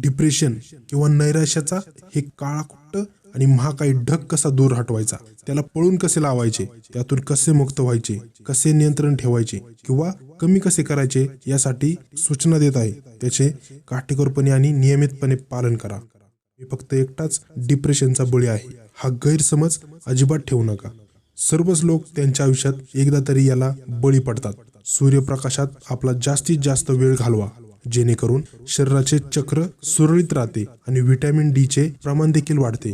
Depression किंवा नैराश्याचा हे काळाकुट्ट आणि महाकाय ढग कसा दूर हटवायचा, त्याला पळून कसे लावायचे, त्यातून कसे मुक्त व्हायचे, कसे नियंत्रण ठेवायचे किंवा कमी कसे करायचे यासाठी सूचना देत आहे। त्याचे काटेकोरपणे आणि नियमितपणे पालन करा। मी फक्त एकटाच डिप्रेशनचा बळी आहे हा गैरसमज अजिबात ठेवू नका। सर्वच लोक त्यांच्या आयुष्यात एकदा तरी याला बळी पडतात। सूर्यप्रकाशात आपला जास्तीत जास्त वेळ घालवा, जेणेकरून शरीराचे चक्र सुरळीत राहते आणि व्हिटॅमिन डी चे प्रमाण देखील वाढते।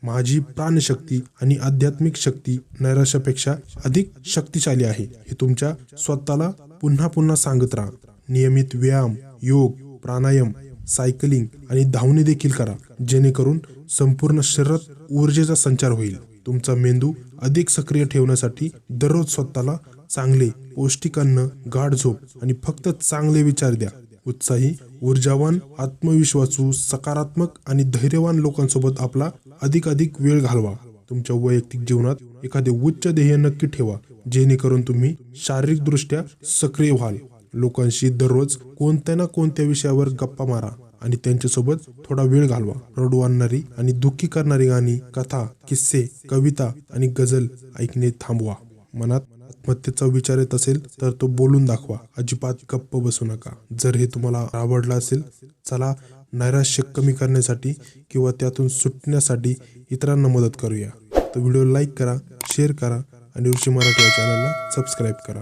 माझी प्राणशक्ती आणि आध्यात्मिक शक्ती नैराश्यापेक्षा अधिक शक्तिशाली आहे हे तुमच्या स्वतःला पुन्हा पुन्हा सांगत राहा। नियमित व्यायाम, योग, प्राणायाम, सायकलिंग आणि धावणे देखील करा, जेणेकरून संपूर्ण शरीरात ऊर्जेचा संचार होईल। तुमचा मेंदू अधिक सक्रिय ठेवण्यासाठी दररोज स्वतःला चांगले पौष्टिक अन्न, गाढ झोप आणि फक्त चांगले विचार द्या। उत्साही, ऊर्जावान, आत्मविश्वासू, सकारात्मक आणि धैर्यवान लोकांसोबत आपला अधिक वेळ घालवा। तुमच्या वैयक्तिक जीवनात एखादे उच्च ध्येय नक्की ठेवा, जेणेकरून तुम्ही शारीरिकदृष्ट्या सक्रिय व्हाल। लोकांशी दररोज कोणत्या ना कोणत्या विषयावर गप्पा मारा आणि त्यांच्यासोबत थोडा वेळ घालवा। रडू आणणारी आणि दुःखी करणारी गाणी, कथा, किस्से, कविता आणि गझल ऐकणे थांबवा। मनात आत्महत्येचा विचार येत असेल तर तो बोलून दाखवा, अजिबात गप्प बसू नका। जर हे तुम्हाला आवडलं असेल, चला नैराश्य कमी करण्यासाठी किंवा त्यातून सुटण्यासाठी इतरांना मदत करूया। तर व्हिडिओ लाईक करा, शेअर करा आणि ऋषी मराठी या चॅनलला सबस्क्राईब करा।